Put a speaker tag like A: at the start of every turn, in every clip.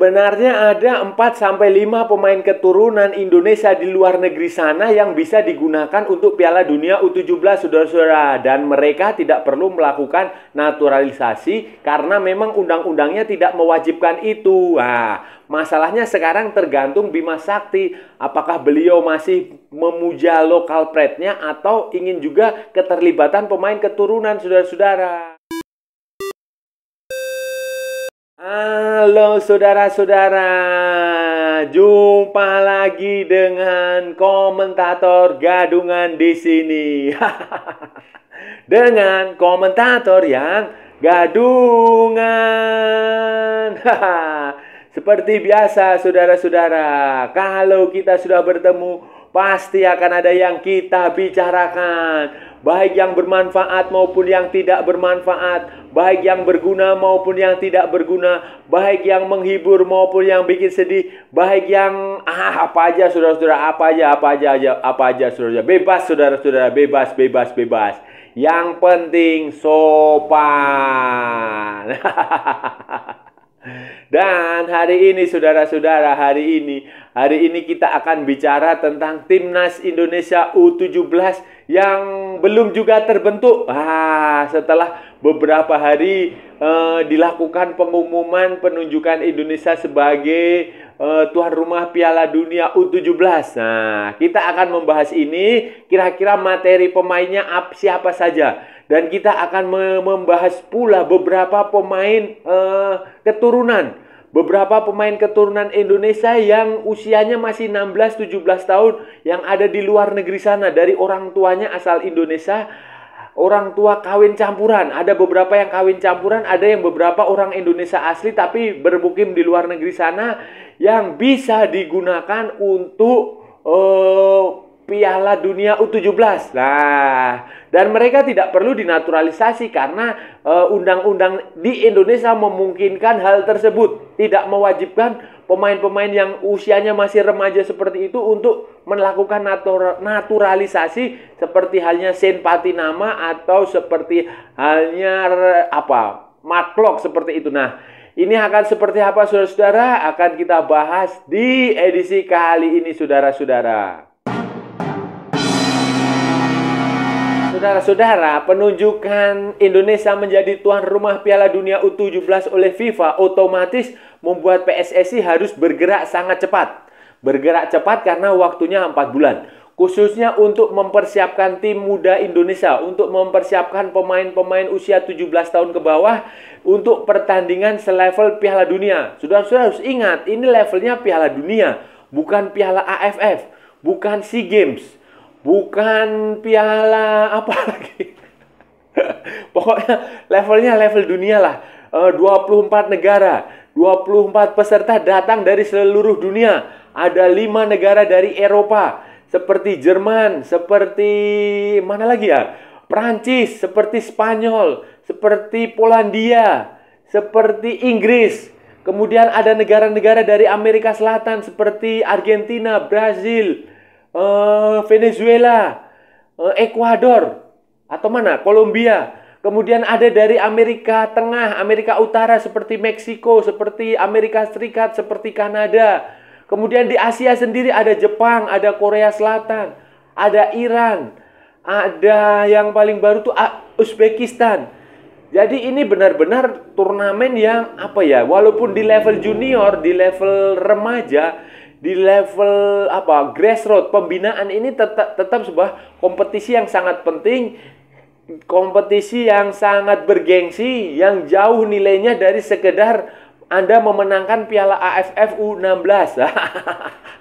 A: Sebenarnya ada 4-5 pemain keturunan Indonesia di luar negeri sana yang bisa digunakan untuk Piala Dunia U17, saudara-saudara. Dan mereka tidak perlu melakukan naturalisasi karena memang undang-undangnya tidak mewajibkan itu. Nah, masalahnya sekarang tergantung Bima Sakti. Apakah beliau masih memuja lokal pride-nya atau ingin juga keterlibatan pemain keturunan, saudara-saudara. Halo saudara-saudara, jumpa lagi dengan komentator gadungan di sini. Dengan komentator yang gadungan. Seperti biasa saudara-saudara, kalau kita sudah bertemu pasti akan ada yang kita bicarakan. Baik yang bermanfaat maupun yang tidak bermanfaat, baik yang berguna maupun yang tidak berguna, baik yang menghibur maupun yang bikin sedih, baik yang apa aja saudara-saudara, apa aja saudara. Bebas saudara-saudara, bebas. Yang penting sopan. Dan hari ini saudara-saudara, hari ini kita akan bicara tentang Timnas Indonesia U17 yang belum juga terbentuk. Setelah beberapa hari dilakukan pengumuman penunjukan Indonesia sebagai tuan rumah Piala Dunia U17. Nah, kita akan membahas ini, kira-kira materi pemainnya siapa saja. Dan kita akan membahas pula beberapa pemain keturunan. Beberapa pemain keturunan Indonesia yang usianya masih 16-17 tahun yang ada di luar negeri sana. Dari orang tuanya asal Indonesia, orang tua kawin campuran. Ada beberapa yang kawin campuran, ada yang beberapa orang Indonesia asli tapi bermukim di luar negeri sana yang bisa digunakan untuk Piala Dunia U17. Nah, dan mereka tidak perlu dinaturalisasi karena undang-undang di Indonesia memungkinkan hal tersebut. Tidak mewajibkan pemain-pemain yang usianya masih remaja seperti itu untuk melakukan naturalisasi seperti halnya Sen Patinama atau seperti halnya Mark Klok seperti itu. Nah, ini akan seperti apa saudara-saudara? Akan kita bahas di edisi kali ini saudara-saudara. Saudara-saudara, penunjukan Indonesia menjadi tuan rumah Piala Dunia U17 oleh FIFA otomatis membuat PSSI harus bergerak sangat cepat. Bergerak cepat karena waktunya 4 bulan. Khususnya untuk mempersiapkan tim muda Indonesia, untuk mempersiapkan pemain-pemain usia 17 tahun ke bawah untuk pertandingan selevel Piala Dunia. Saudara-saudara harus ingat, ini levelnya Piala Dunia, bukan Piala AFF, bukan SEA Games. Bukan piala apa lagi. Pokoknya levelnya level dunia lah. 24 negara, 24 peserta datang dari seluruh dunia. Ada 5 negara dari Eropa, seperti Jerman, seperti mana lagi ya? Prancis, seperti Spanyol, seperti Polandia, seperti Inggris. Kemudian ada negara-negara dari Amerika Selatan seperti Argentina, Brazil, Venezuela, Ekuador, atau mana? Kolombia. Kemudian ada dari Amerika Tengah, Amerika Utara seperti Meksiko, seperti Amerika Serikat, seperti Kanada. Kemudian di Asia sendiri ada Jepang, ada Korea Selatan, ada Iran, ada yang paling baru tuh Uzbekistan. Jadi ini benar-benar turnamen yang walaupun di level junior, di level remaja, di level grassroots, pembinaan ini tetap sebuah kompetisi yang sangat penting, kompetisi yang sangat bergengsi, yang jauh nilainya dari sekedar Anda memenangkan Piala AFF U16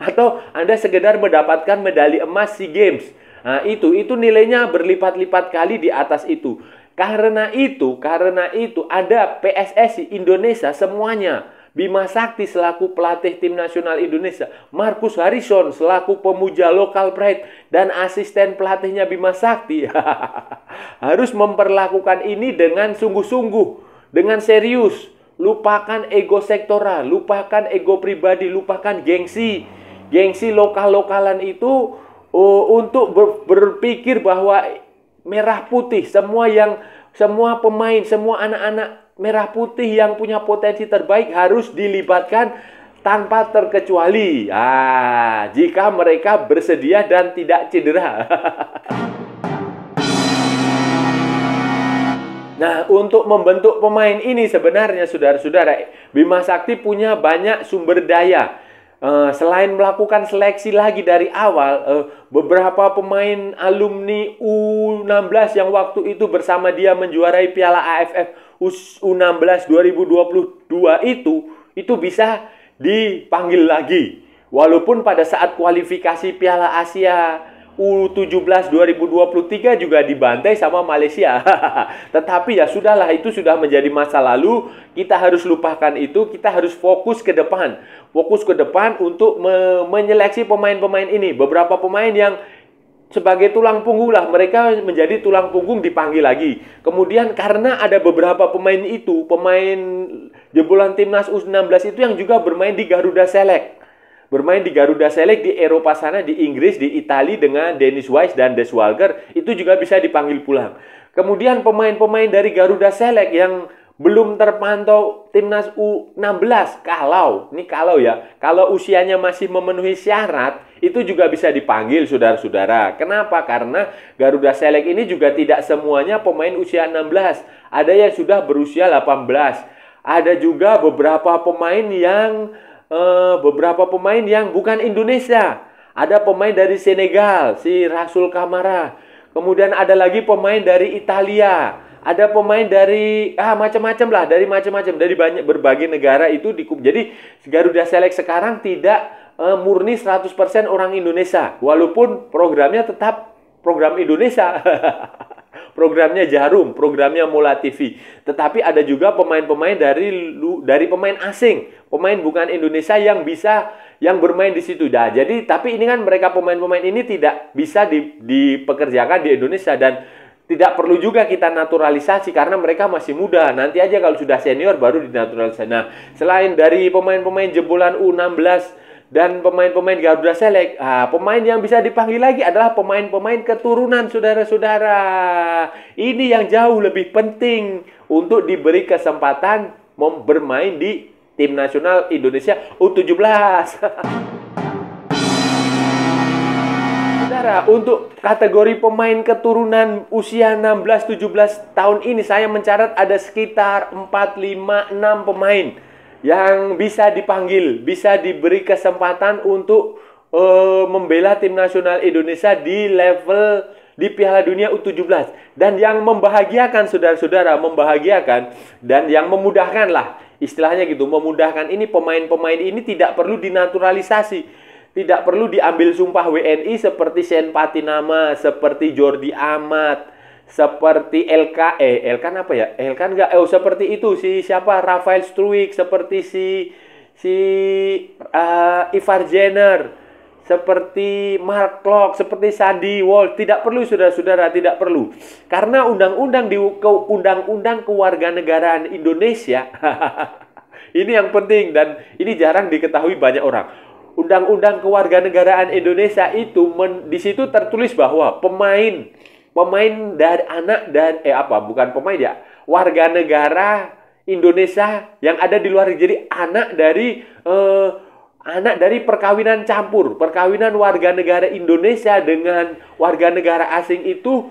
A: atau Anda sekedar mendapatkan medali emas SEA Games. Nah, itu nilainya berlipat-lipat kali di atas itu. Karena itu ada PSSI Indonesia semuanya. Bima Sakti selaku pelatih tim nasional Indonesia, Marcus Harrison selaku pemuja lokal pride, dan asisten pelatihnya Bima Sakti harus memperlakukan ini dengan sungguh-sungguh, dengan serius. Lupakan ego sektoral, lupakan ego pribadi, lupakan gengsi lokal-lokalan itu untuk berpikir bahwa merah putih, semua pemain, semua anak-anak merah putih yang punya potensi terbaik harus dilibatkan tanpa terkecuali. Jika mereka bersedia dan tidak cedera. Nah, untuk membentuk pemain ini sebenarnya saudara-saudara, Bima Sakti punya banyak sumber daya. Selain melakukan seleksi lagi dari awal, beberapa pemain alumni U16 yang waktu itu bersama dia menjuarai Piala AFF U16 2022 itu bisa dipanggil lagi. Walaupun pada saat kualifikasi Piala Asia U17 2023 juga dibantai sama Malaysia. Tetapi ya sudahlah, itu sudah menjadi masa lalu. Kita harus lupakan itu. Kita harus fokus ke depan. Fokus ke depan untuk menyeleksi pemain-pemain ini. Beberapa pemain yang sebagai tulang punggung lah, mereka menjadi tulang punggung dipanggil lagi. Kemudian karena ada beberapa pemain itu, pemain jebolan timnas U16 itu yang juga bermain di Garuda Select. Bermain di Garuda Select di Eropa sana, di Inggris, di Italia dengan Dennis Wise dan Des Walker, itu juga bisa dipanggil pulang. Kemudian pemain-pemain dari Garuda Select yang belum terpantau timnas U16, kalau usianya masih memenuhi syarat, itu juga bisa dipanggil saudara-saudara. Kenapa? Karena Garuda Select ini juga tidak semuanya pemain usia 16. Ada yang sudah berusia 18. Ada juga beberapa pemain yang bukan Indonesia. Ada pemain dari Senegal, si Rasul Kamara. Kemudian ada lagi pemain dari Italia. Ada pemain dari macam-macam lah, dari berbagai negara itu Jadi Garuda Select sekarang tidak murni 100% orang Indonesia. Walaupun programnya tetap program Indonesia. Programnya Jarum, programnya Mola TV. Tetapi ada juga pemain-pemain dari pemain asing, pemain bukan Indonesia yang bermain di situ. Tapi ini kan mereka pemain-pemain ini tidak bisa dipekerjakan di Indonesia dan tidak perlu juga kita naturalisasi karena mereka masih muda. Nanti aja kalau sudah senior baru dinaturalisasi. Nah, selain dari pemain-pemain jebolan U16 dan pemain-pemain Garuda Select, pemain yang bisa dipanggil lagi adalah pemain-pemain keturunan saudara-saudara. Ini yang jauh lebih penting untuk diberi kesempatan bermain di tim nasional Indonesia U17. Saudara, untuk kategori pemain keturunan usia 16-17 tahun ini saya mencatat ada sekitar 4, 5, 6 pemain yang bisa dipanggil, bisa diberi kesempatan untuk membela tim nasional Indonesia di level di Piala Dunia U17. Dan yang membahagiakan saudara-saudara, dan yang memudahkan lah, istilahnya gitu, memudahkan ini pemain-pemain ini tidak perlu dinaturalisasi. Tidak perlu diambil sumpah WNI seperti Sen Patinama, seperti Jordi Amat, seperti seperti itu Rafael Struijk, seperti Ivar Jenner, seperti Mark Klok, seperti Sandy Walsh. Tidak perlu saudara-saudara, tidak perlu. Karena undang-undang kewarganegaraan Indonesia ini yang penting dan ini jarang diketahui banyak orang. Undang-undang kewarganegaraan Indonesia itu di situ tertulis bahwa pemain dari warga negara Indonesia yang ada di luar, jadi anak dari perkawinan campur, perkawinan warga negara Indonesia dengan warga negara asing itu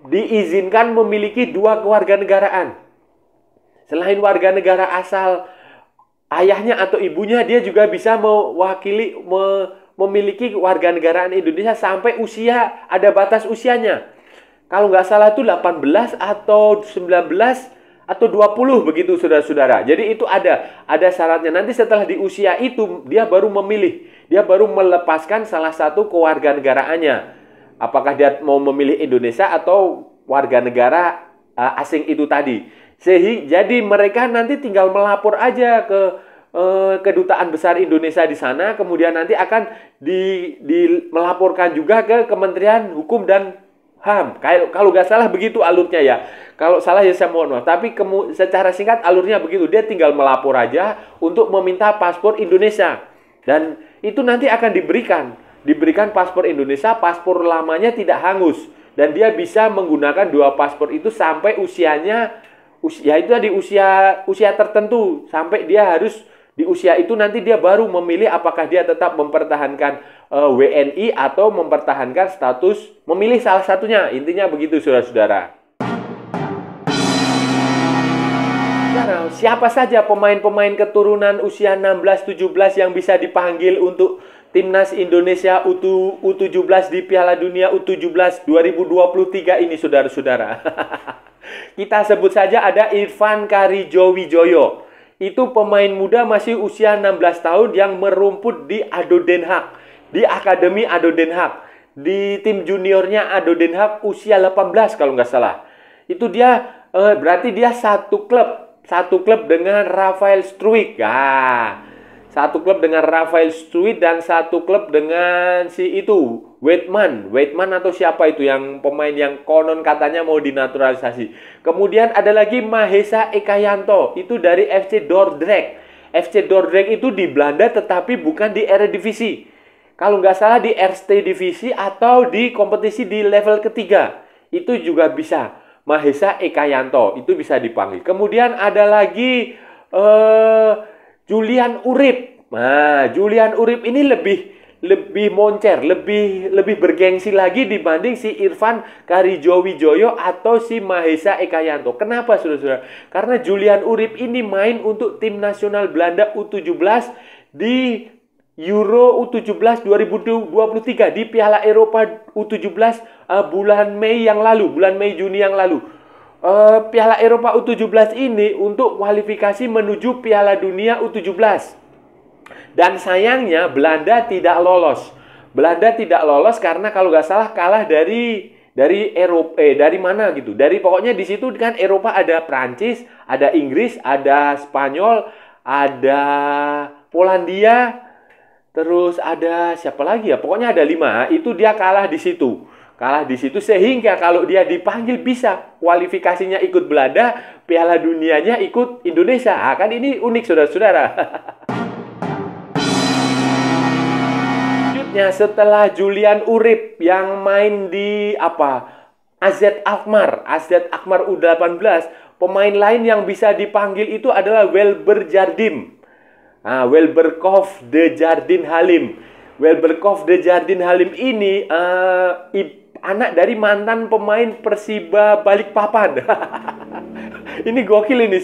A: diizinkan memiliki 2 kewarganegaraan. Selain warga negara asal ayahnya atau ibunya, dia juga bisa memiliki warganegaraan Indonesia sampai usia, ada batas usianya. Kalau nggak salah itu 18 atau 19 atau 20 begitu saudara-saudara. Jadi itu ada syaratnya. Nanti setelah di usia itu dia baru memilih, dia baru melepaskan salah satu kewarganegaraannya. Apakah dia mau memilih Indonesia atau warga negara asing itu tadi. Jadi mereka nanti tinggal melapor aja ke Kedutaan Besar Indonesia di sana, kemudian nanti akan melaporkan juga ke Kementerian Hukum dan HAM. Kalau nggak salah begitu alurnya ya. Kalau salah ya saya mohon maaf. Tapi secara singkat alurnya begitu. Dia tinggal melapor aja untuk meminta paspor Indonesia. Dan itu nanti akan diberikan paspor Indonesia, paspor lamanya tidak hangus. Dan dia bisa menggunakan 2 paspor itu sampai usianya usia itu tadi usia tertentu, sampai dia harus di usia itu nanti dia baru memilih apakah dia tetap mempertahankan WNI atau mempertahankan status memilih salah satunya. Intinya begitu, saudara-saudara. Siapa saja pemain-pemain keturunan usia 16-17 yang bisa dipanggil untuk Timnas Indonesia U17 di Piala Dunia U17 2023 ini, saudara-saudara? Kita sebut saja ada Irfan Karijowijoyo. Itu pemain muda masih usia 16 tahun yang merumput di ADO Den Haag, di Akademi ADO Den Haag, di tim juniornya ADO Den Haag usia 18 kalau nggak salah. Itu dia berarti dia satu klub dengan Rafael Struijk. Satu klub dengan Rafael Struijk dan satu klub dengan si itu Weidman atau siapa itu yang pemain yang konon katanya mau dinaturalisasi. Kemudian ada lagi Mahesa Ekayanto, itu dari FC Dordrecht. FC Dordrecht itu di Belanda tetapi bukan di Eredivisie. Kalau nggak salah di Eerste Divisie atau di kompetisi di level ketiga. Itu juga bisa. Mahesa Ekayanto itu bisa dipanggil. Kemudian ada lagi Julian Urip. Nah, Julian Urip ini lebih moncer, lebih bergengsi lagi dibanding si Irfan Karijowijoyo atau si Mahesa Ekayanto. Kenapa, saudara-saudara? Karena Julian Urip ini main untuk tim nasional Belanda U17 di Euro U17 2023 di Piala Eropa U17 bulan Mei Juni yang lalu. Piala Eropa U17 ini untuk kualifikasi menuju Piala Dunia U17. Dan sayangnya Belanda tidak lolos. Belanda tidak lolos karena kalau nggak salah kalah dari Eropa, dari mana gitu. Dari pokoknya di situ kan Eropa ada Prancis, ada Inggris, ada Spanyol, ada Polandia, terus ada siapa lagi ya? Pokoknya ada 5. Itu dia kalah di situ. Sehingga kalau dia dipanggil bisa kualifikasinya ikut Belanda, Piala Dunianya ikut Indonesia. Kan ini unik, saudara-saudara. Selanjutnya setelah Julian Urip yang main di AZ Alkmaar U18, pemain lain yang bisa dipanggil itu adalah Welber Jardim. Welberkov de Jardin Halim. Welberkov de Jardin Halim ini anak dari mantan pemain Persiba Balikpapan. Ini gokil ini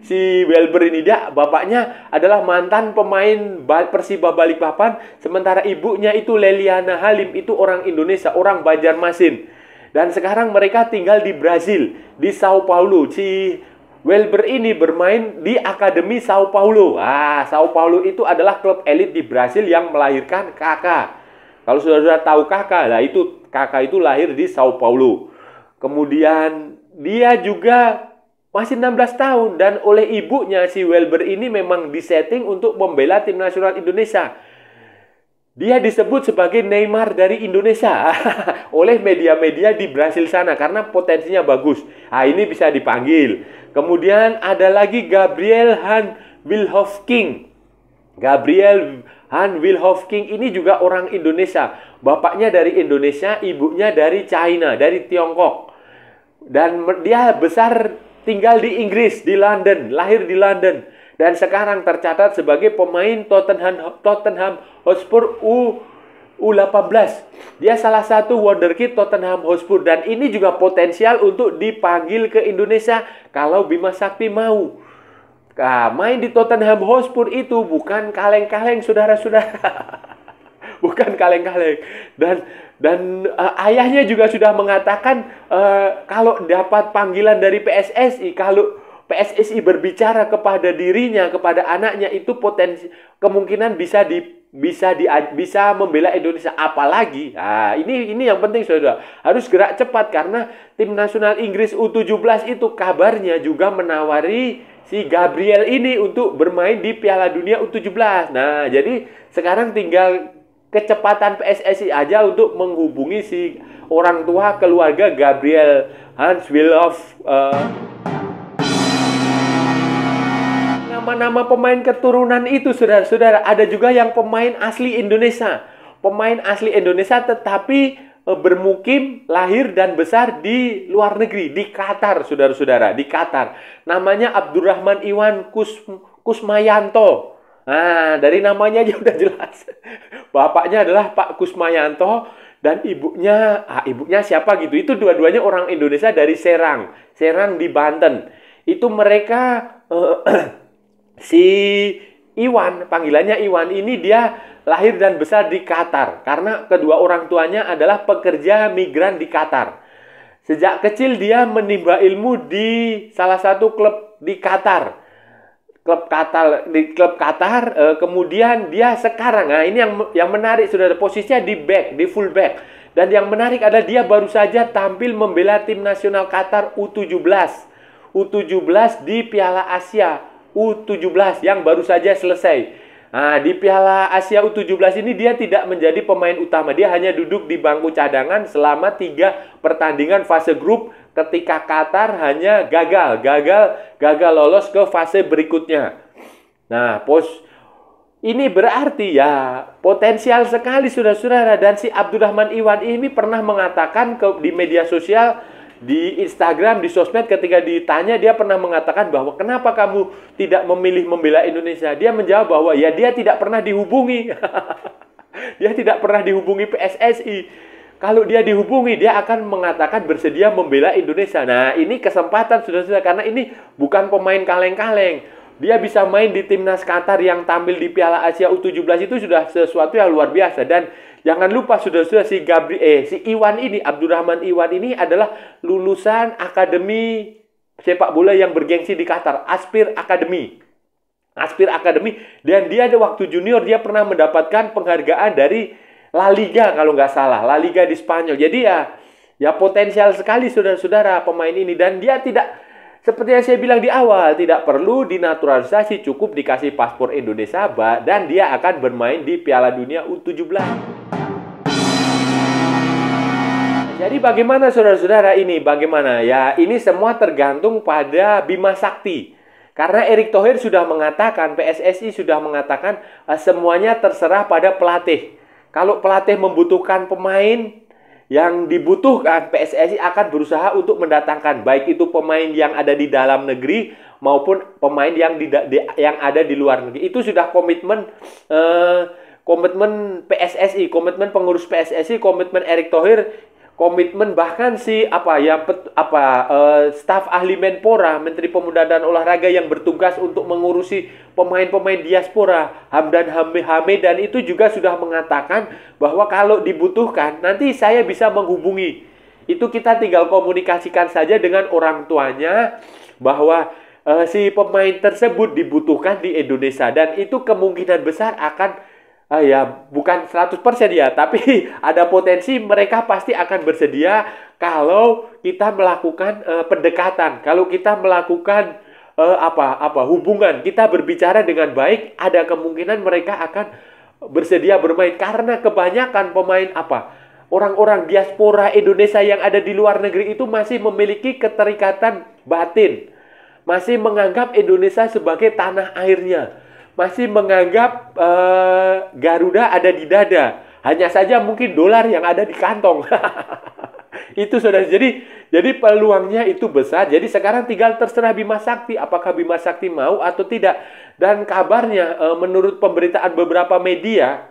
A: si Welber ini, dia bapaknya adalah mantan pemain Persiba Balikpapan, sementara ibunya itu Leliana Halim, itu orang Indonesia, orang Banjarmasin. Dan sekarang mereka tinggal di Brazil, di Sao Paulo. Si Welber ini bermain di Akademi Sao Paulo. Sao Paulo itu adalah klub elit di Brasil yang melahirkan Kaká. Kalau sudah tahu Kaká, Kaká itu lahir di Sao Paulo. Kemudian dia juga masih 16 tahun dan oleh ibunya si Welber ini memang disetting untuk membela tim nasional Indonesia. Dia disebut sebagai Neymar dari Indonesia oleh media-media di Brasil sana karena potensinya bagus. Ini bisa dipanggil. Kemudian ada lagi Gabriel Han Wilhofking. Gabriel Han Wilhofking ini juga orang Indonesia. Bapaknya dari Indonesia, ibunya dari China, dari Tiongkok. Dan dia besar tinggal di Inggris, di London, lahir di London. Dan sekarang tercatat sebagai pemain Tottenham Hotspur U18. Dia salah satu wonderkid Tottenham Hotspur. Dan ini juga potensial untuk dipanggil ke Indonesia kalau Bima Sakti mau. Main di Tottenham Hotspur itu bukan kaleng-kaleng, saudara-saudara. Bukan kaleng-kaleng. Dan ayahnya juga sudah mengatakan kalau dapat panggilan dari PSSI, kalau PSSI berbicara kepada dirinya, kepada anaknya, itu potensi kemungkinan bisa membela Indonesia. Apalagi ini yang penting, saudara, harus gerak cepat karena tim nasional Inggris U17 itu kabarnya juga menawari si Gabriel ini untuk bermain di Piala Dunia U17. Nah, jadi sekarang tinggal kecepatan PSSI aja untuk menghubungi si orang tua keluarga Gabriel Hans Wilhof. Nama-nama pemain keturunan itu, saudara-saudara, ada juga yang pemain asli Indonesia. Pemain asli Indonesia tetapi bermukim, lahir dan besar di luar negeri, di Qatar, saudara-saudara, di Qatar. Namanya Abdurrahman Iwan Kusmayanto. Nah, dari namanya aja udah jelas. Bapaknya adalah Pak Kusmayanto dan ibunya siapa gitu. Itu dua-duanya orang Indonesia dari Serang di Banten. Itu mereka si Iwan, panggilannya Iwan ini dia lahir dan besar di Qatar karena kedua orang tuanya adalah pekerja migran di Qatar. Sejak kecil dia menimba ilmu di salah satu klub di Qatar. Klub Qatar, kemudian dia sekarang, nah ini yang menarik saudara, posisinya di full back. Dan yang menarik adalah dia baru saja tampil membela tim nasional Qatar U17 di Piala Asia U17 yang baru saja selesai. Nah, di Piala Asia U17 ini dia tidak menjadi pemain utama. Dia hanya duduk di bangku cadangan selama 3 pertandingan fase grup ketika Qatar hanya gagal lolos ke fase berikutnya. Nah, ini berarti ya potensial sekali saudara-saudara. Dan si Abdurrahman Iwan ini pernah mengatakan di media sosial, di Instagram, di sosmed, ketika ditanya dia pernah mengatakan bahwa kenapa kamu tidak memilih membela Indonesia. Dia menjawab bahwa ya dia tidak pernah dihubungi. Dia tidak pernah dihubungi PSSI. Kalau dia dihubungi, dia akan mengatakan bersedia membela Indonesia. Nah, ini kesempatan saudara-saudara, karena ini bukan pemain kaleng-kaleng. Dia bisa main di timnas Qatar yang tampil di Piala Asia U17 itu sudah sesuatu yang luar biasa. Dan jangan lupa saudara-saudara, si Iwan ini, Abdurrahman Iwan ini adalah lulusan akademi sepak bola yang bergengsi di Qatar, Aspir Academy. Dan dia ada waktu junior dia pernah mendapatkan penghargaan dari La Liga kalau nggak salah, La Liga di Spanyol. Jadi ya potensial sekali saudara-saudara pemain ini. Dan dia tidak, seperti yang saya bilang di awal, tidak perlu dinaturalisasi, cukup dikasih paspor Indonesia dan dia akan bermain di Piala Dunia U17. Jadi bagaimana saudara-saudara ini? Bagaimana? Ya ini semua tergantung pada Bima Sakti. Karena Erick Thohir sudah mengatakan, PSSI sudah mengatakan semuanya terserah pada pelatih. Kalau pelatih membutuhkan pemain yang dibutuhkan, PSSI akan berusaha untuk mendatangkan. Baik itu pemain yang ada di dalam negeri maupun pemain yang ada di luar negeri. Itu sudah komitmen PSSI, komitmen pengurus PSSI, komitmen Erick Thohir, komitmen bahkan staf ahli Menpora, Menteri Pemuda dan Olahraga yang bertugas untuk mengurusi pemain-pemain diaspora, Hamdan Hamidan itu juga sudah mengatakan bahwa kalau dibutuhkan nanti saya bisa menghubungi. Itu kita tinggal komunikasikan saja dengan orang tuanya bahwa si pemain tersebut dibutuhkan di Indonesia, dan itu kemungkinan besar akan bukan 100% ya, tapi ada potensi mereka pasti akan bersedia kalau kita melakukan pendekatan, kalau kita melakukan hubungan, kita berbicara dengan baik, ada kemungkinan mereka akan bersedia bermain. Karena kebanyakan pemain orang-orang diaspora Indonesia yang ada di luar negeri itu masih memiliki keterikatan batin, masih menganggap Indonesia sebagai tanah airnya, masih menganggap Garuda ada di dada. Hanya saja mungkin dolar yang ada di kantong. Itu saudara. Jadi peluangnya itu besar. Jadi sekarang tinggal terserah Bima Sakti. Apakah Bima Sakti mau atau tidak. Dan kabarnya menurut pemberitaan beberapa media,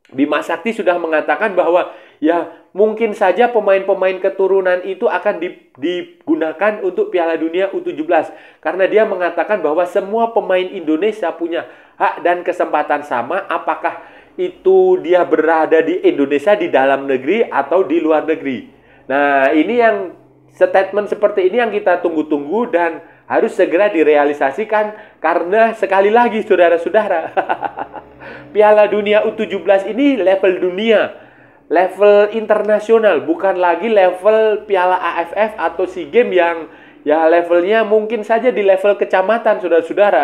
A: Bima Sakti sudah mengatakan bahwa ya mungkin saja pemain-pemain keturunan itu akan digunakan untuk Piala Dunia U17. Karena dia mengatakan bahwa semua pemain Indonesia punya hak dan kesempatan sama, apakah itu dia berada di Indonesia, di dalam negeri, atau di luar negeri. Nah, ini yang statement seperti ini yang kita tunggu-tunggu dan harus segera direalisasikan. Karena sekali lagi saudara-saudara, Piala Dunia U17 ini level dunia, level internasional, bukan lagi level Piala AFF atau SEA Games yang ya levelnya mungkin saja di level kecamatan, saudara-saudara.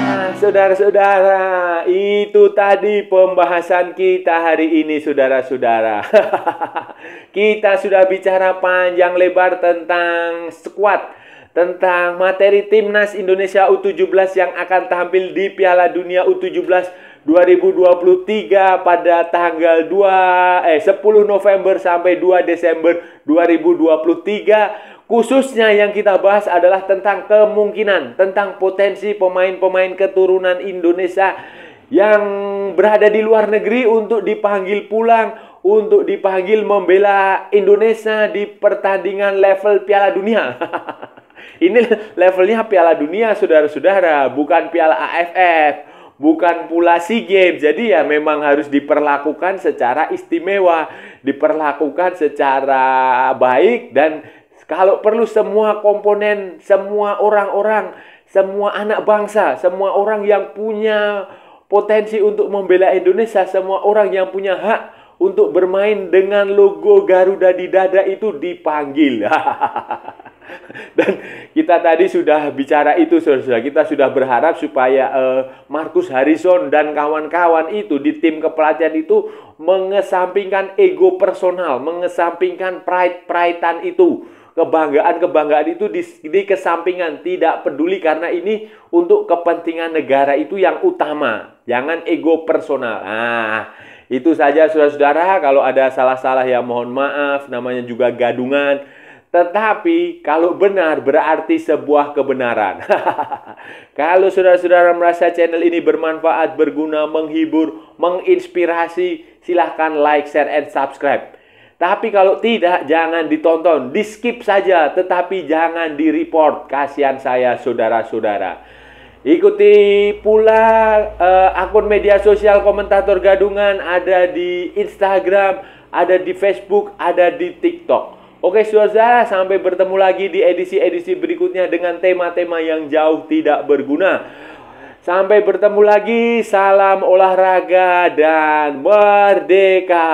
A: Nah, saudara-saudara, itu tadi pembahasan kita hari ini, saudara-saudara. Kita sudah bicara panjang lebar tentang skuad, tentang materi timnas Indonesia U17 yang akan tampil di Piala Dunia U17 2023 pada tanggal 10 November sampai 2 Desember 2023. Khususnya yang kita bahas adalah tentang kemungkinan, tentang potensi pemain-pemain keturunan Indonesia yang berada di luar negeri untuk dipanggil pulang, untuk dipanggil membela Indonesia di pertandingan level Piala Dunia. Ini levelnya Piala Dunia, saudara-saudara, bukan Piala AFF, bukan pula SEA Games. Jadi ya memang harus diperlakukan secara istimewa, diperlakukan secara baik, dan kalau perlu semua komponen, semua orang-orang, semua anak bangsa, semua orang yang punya potensi untuk membela Indonesia, semua orang yang punya hak untuk bermain dengan logo Garuda di dada itu dipanggil. Dan kita tadi sudah bicara itu, saudara. Kita sudah berharap supaya Marcus Harrison dan kawan-kawan itu di tim kepelatihan itu mengesampingkan ego personal, mengesampingkan pride-pridean itu. Kebanggaan-kebanggaan itu dikesampingkan, tidak peduli, karena ini untuk kepentingan negara itu yang utama. Jangan ego personal. Nah, itu saja saudara-saudara. Kalau ada salah-salah ya mohon maaf, namanya juga gadungan. Tetapi kalau benar berarti sebuah kebenaran. Kalau saudara-saudara merasa channel ini bermanfaat, berguna, menghibur, menginspirasi, silahkan like, share, and subscribe. Tapi kalau tidak, jangan ditonton, di skip saja, tetapi jangan di report. Kasihan saya saudara-saudara. Ikuti pula akun media sosial Komentator Gadungan, ada di Instagram, ada di Facebook, ada di TikTok. Oke saudara, sampai bertemu lagi di edisi-edisi berikutnya dengan tema-tema yang jauh tidak berguna. Sampai bertemu lagi, salam olahraga dan merdeka.